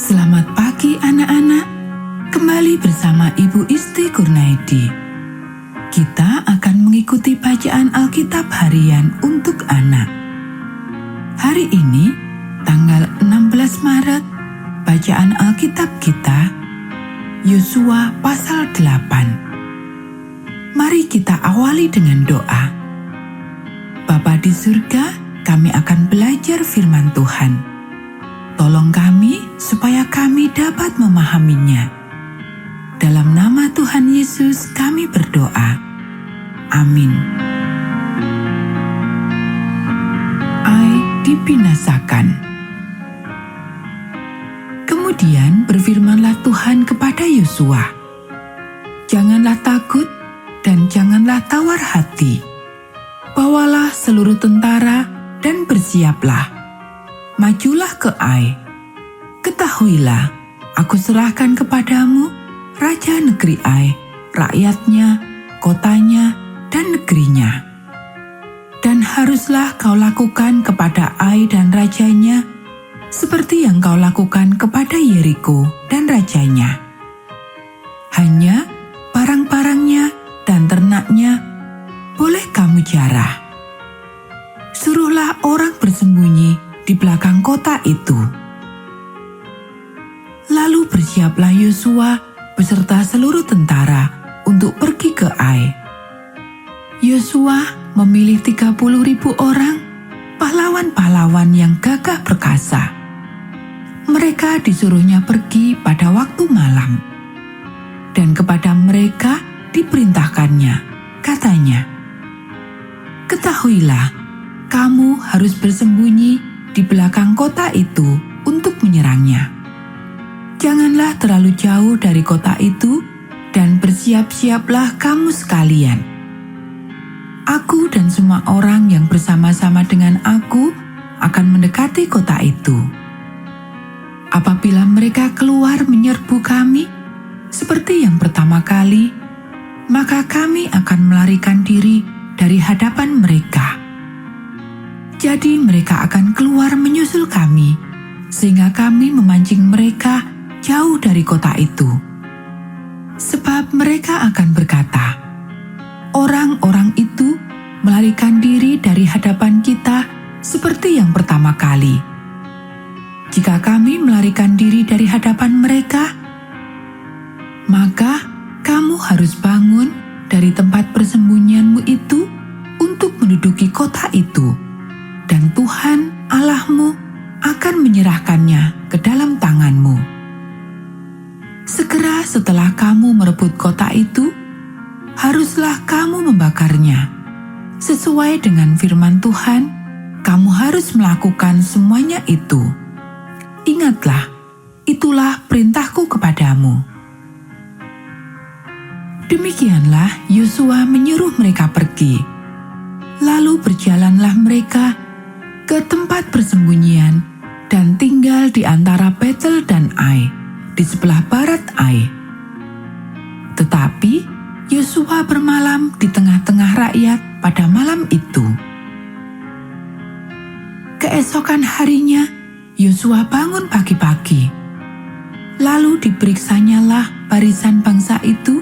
Selamat pagi anak-anak, kembali bersama Ibu Isti Kurnaidi. Kita akan mengikuti bacaan Alkitab harian untuk anak. Hari ini, tanggal 16 Maret, bacaan Alkitab kita, Yosua pasal 8. Mari kita awali dengan doa. Bapa di surga, kami akan belajar firman Tuhan. Tolong kami supaya kami dapat memahaminya. Dalam nama Tuhan Yesus kami berdoa. Amin. Ai dibinasakan. Kemudian berfirmanlah Tuhan kepada Yosua, "Janganlah takut dan janganlah tawar hati. Bawalah seluruh tentara dan bersiaplah. Majulah ke Ai. Ketahuilah, aku serahkan kepadamu raja negeri Ai, rakyatnya, kotanya, dan negerinya. Dan haruslah kau lakukan kepada Ai dan rajanya seperti yang kau lakukan kepada Yeriko dan rajanya. Hanya barang-barangnya dan ternaknya boleh kamu jarah. Suruhlah orang bersembunyi di belakang kota itu." Lalu bersiaplah Yosua beserta seluruh tentara untuk pergi ke Ai. Yosua memilih 30.000 orang, pahlawan-pahlawan yang gagah perkasa. Mereka disuruhnya pergi pada waktu malam. Dan kepada mereka diperintahkannya, katanya, "Ketahuilah, kamu harus bersembunyi di belakang kota itu untuk menyerangnya. Janganlah terlalu jauh dari kota itu dan bersiap-siaplah kamu sekalian. Aku dan semua orang yang bersama-sama dengan aku akan mendekati kota itu. Apabila mereka keluar menyerbu kami, seperti yang pertama kali, maka kami akan melarikan diri dari hadapan mereka. Jadi mereka akan keluar menyusul kami, sehingga kami memancing mereka jauh dari kota itu. Sebab mereka akan berkata, 'Orang-orang itu melarikan diri dari hadapan kita seperti yang pertama kali.' Jika kami melarikan diri dari hadapan mereka, maka kamu harus bangun dari tempat persembunyianmu itu untuk menduduki kota itu. Dan Tuhan Allahmu akan menyerahkannya ke dalam tanganmu. Segera setelah kamu merebut kota itu, haruslah kamu membakarnya. Sesuai dengan firman Tuhan, kamu harus melakukan semuanya itu. Ingatlah, itulah perintahku kepadamu." Demikianlah Yosua menyuruh mereka pergi. Lalu berjalanlah mereka ke tempat persembunyian dan tinggal di antara Betel dan Ai, di sebelah barat Ai. Tetapi Yosua bermalam di tengah-tengah rakyat pada malam itu. Keesokan harinya, Yosua bangun pagi-pagi. Lalu diperiksanyalah barisan bangsa itu,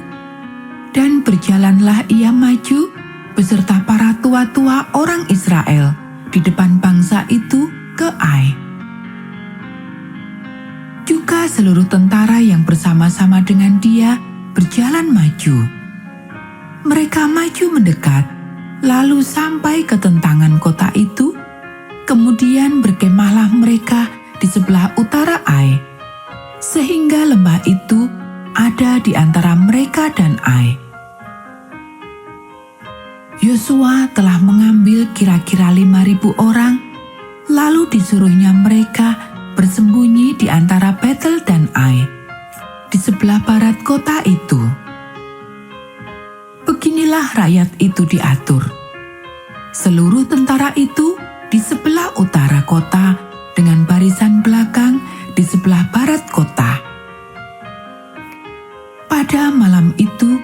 dan berjalanlah ia maju beserta para tua-tua orang Israel di depan bangsa itu ke Ai. Juga seluruh tentara yang bersama-sama dengan dia berjalan maju. Mereka maju mendekat, lalu sampai ke tentangan kota itu, kemudian berkemahlah mereka di sebelah utara Ai, sehingga lembah itu ada di antara mereka dan Ai. Yosua telah mengambil kira-kira 5.000 orang, lalu disuruhnya mereka bersembunyi di antara Betel dan Ai, di sebelah barat kota itu. Beginilah rakyat itu diatur. Seluruh tentara itu di sebelah utara kota dengan barisan belakang di sebelah barat kota. Pada malam itu,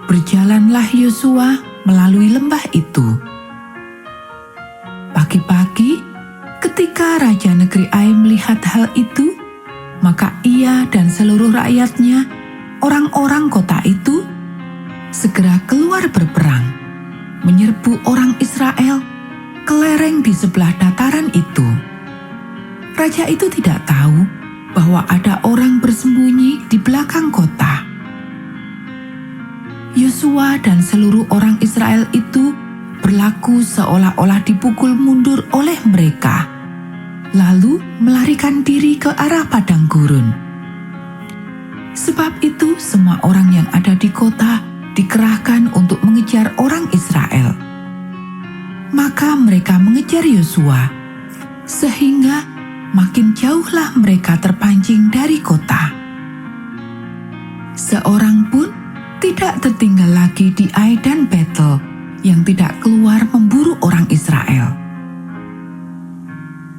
berjalanlah Yosua melalui lembah itu. Pagi-pagi, ketika raja negeri Ai melihat hal itu, Maka ia dan seluruh rakyatnya, orang-orang kota itu, segera keluar berperang, menyerbu orang Israel ke lereng di sebelah dataran itu. Raja itu tidak tahu bahwa ada orang bersembunyi di belakang kota. Yosua dan seluruh orang Israel itu berlaku seolah-olah dipukul mundur oleh mereka, lalu melarikan diri ke arah padang gurun. Sebab itu semua orang yang ada di kota dikerahkan untuk mengejar orang Israel. Maka mereka mengejar Yosua, sehingga makin jauhlah mereka terpancing dari kota. Seorang pun tidak tertinggal lagi di Ai dan Betel yang tidak keluar memburu orang Israel.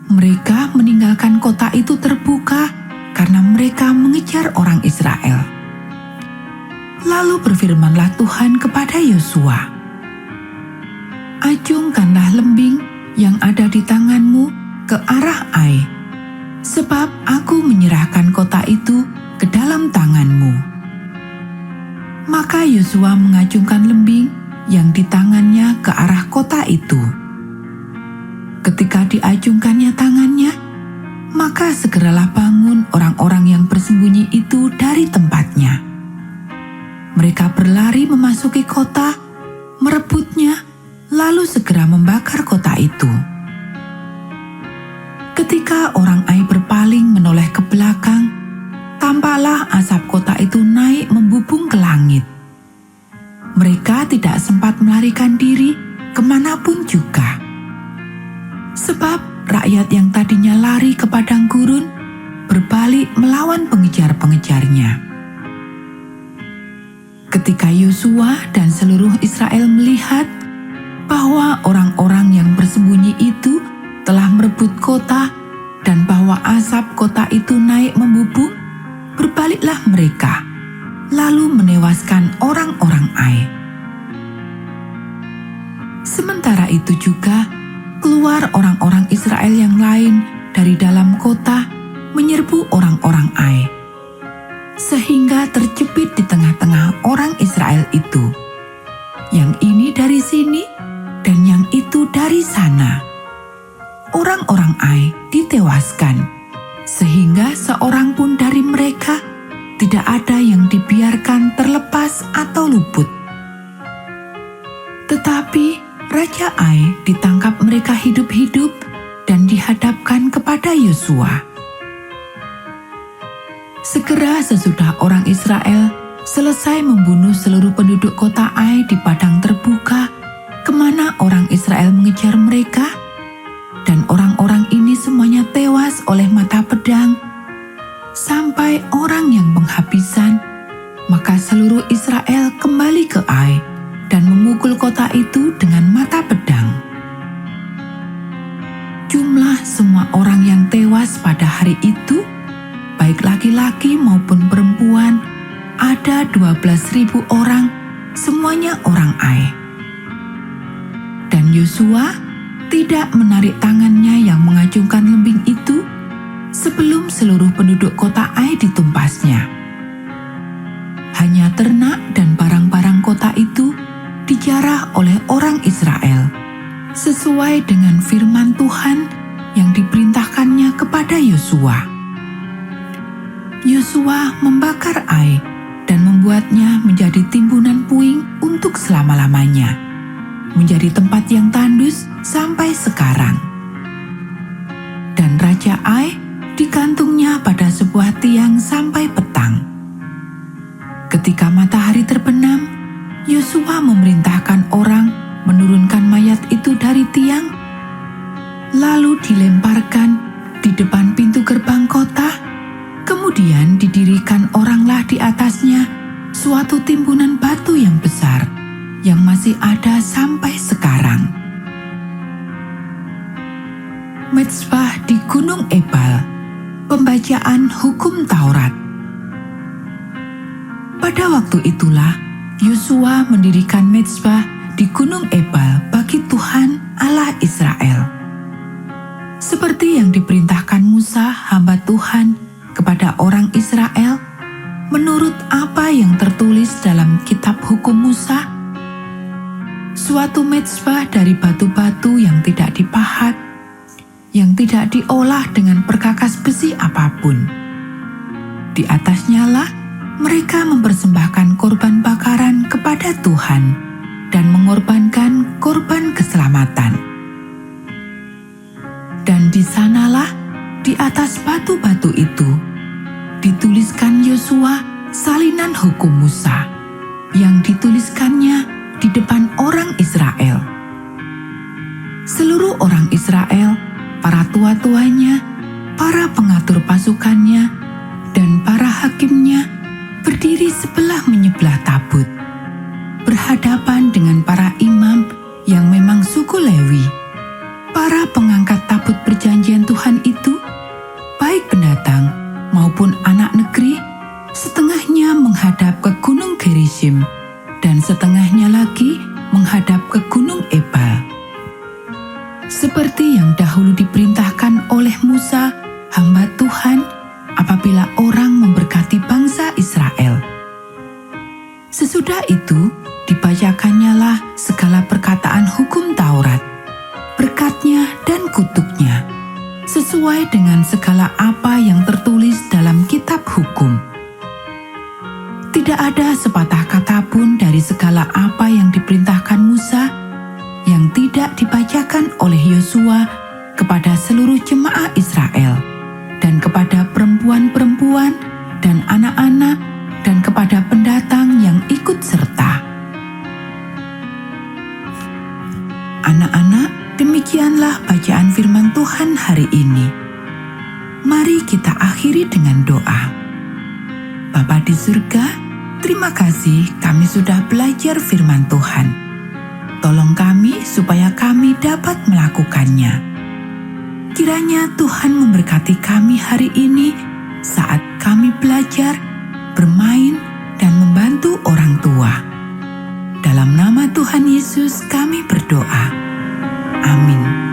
Mereka meninggalkan kota itu terbuka karena mereka mengejar orang Israel. Lalu berfirmanlah Tuhan kepada Yosua, "Acungkanlah lembing yang ada di tanganmu ke arah Ai, sebab aku menyerahkan kota itu ke dalam tanganmu." Maka Yosua mengacungkan lembing yang di tangannya ke arah kota itu. Ketika diacungkannya tangannya, maka segeralah bangun orang-orang yang bersembunyi itu dari tempatnya. Mereka berlari memasuki kota, merebutnya, lalu segera membakar kota itu. Ketika orang Ai berpaling menoleh ke belakang, tampaklah asap kota itu naik membubung ke langit. Mereka tidak sempat melarikan diri kemanapun juga. Sebab rakyat yang tadinya lari ke padang gurun berbalik melawan pengejar-pengejarnya. Ketika Yosua dan seluruh Israel melihat bahwa orang-orang yang bersembunyi itu telah merebut kota dan bahwa asap kota itu naik membubung, berbaliklah mereka, lalu menewaskan orang-orang Ai. Sementara itu juga, keluar orang-orang Israel yang lain dari dalam kota menyerbu orang-orang Ai, sehingga terjepit di tengah-tengah orang Israel itu. Yang ini dari sini dan yang itu dari sana. Orang-orang Ai ditewaskan, sehingga seorang pun dari mereka tidak ada yang dibiarkan terlepas atau luput. Tetapi Raja Ai ditangkap mereka hidup-hidup dan dihadapkan kepada Yosua. Segera sesudah orang Israel selesai membunuh seluruh penduduk kota Ai di padang terbuka, kemana orang Israel mengejar mereka, dan orang-orang ini semuanya tewas oleh mata pedang, sampai orang yang penghabisan, maka seluruh Israel kembali ke Ai dan memukul kota itu dengan mata pedang. Jumlah semua orang yang tewas pada hari itu, baik laki-laki maupun perempuan, ada 12.000 orang, semuanya orang Ai. Dan Yosua tidak menarik tangannya yang mengacungkan lembing itu sebelum seluruh penduduk kota Ai ditumpasnya. Hanya ternak dan barang-barang kota itu dijarah oleh orang Israel, sesuai dengan firman Tuhan yang diperintahkannya kepada Yosua. Yosua membakar Ai dan membuatnya menjadi timbunan puing untuk selama-lamanya, menjadi tempat yang tandus sampai sekarang. Dan Raja Ai digantungnya pada sebuah tiang sampai petang. Ketika matahari terbenam, Yosua memerintahkan orang menurunkan mayat itu dari tiang, lalu dilemparkan di depan pintu gerbang kota. Kemudian didirikan oranglah di atasnya suatu timbunan batu yang besar, yang masih ada sampai sekarang. Mezbah di Gunung Ebal. Pembacaan hukum Taurat. Pada waktu itulah Yosua mendirikan mezbah di Gunung Ebal bagi Tuhan Allah Israel, seperti yang diperintahkan Musa hamba Tuhan kepada orang Israel menurut apa yang tertulis dalam kitab hukum Musa, suatu mezbah dari batu-batu yang tidak dipahat, yang tidak diolah dengan perkakas besi apapun. Di atasnya lah mereka mempersembahkan korban bakaran kepada Tuhan dan mengorbankan korban keselamatan. Dan di sanalah, di atas batu-batu itu, dituliskan Yosua salinan hukum Musa yang dituliskannya di depan orang Israel. Seluruh orang Israel, para tua-tuanya, para pengatur pasukannya, dan para hakimnya berdiri sebelah menyebelah tabut, berhadapan dengan para imam yang memang suku Lewi, para pengangkat tabut perjanjian Tuhan itu, baik pendatang maupun anak negeri, setengahnya menghadap ke Gunung Gerizim dan setengahnya lagi menghadap ke Gunung Ebal. Seperti yang dahulu diperintahkan oleh Musa, hamba Tuhan, apabila orang memberkati bangsa Israel. Sesudah itu, dibacakannya lah segala perkataan hukum Taurat, berkatnya dan kutuknya, sesuai dengan segala apa yang tertulis dalam kitab hukum. Tidak ada sepatah kata pun dari segala apa yang diperintahkan Musa yang tidak dibacakan oleh Yosua kepada seluruh jemaah Israel dan kepada perempuan-perempuan dan anak-anak dan kepada pendatang yang ikut serta. Anak-anak, demikianlah bacaan firman Tuhan hari ini. Mari kita akhiri dengan doa. Bapa di surga, terima kasih kami sudah belajar firman Tuhan. Tolong kami supaya kami dapat melakukannya. Kiranya Tuhan memberkati kami hari ini saat kami belajar, bermain, dan membantu orang tua. Dalam nama Tuhan Yesus kami berdoa. Amin.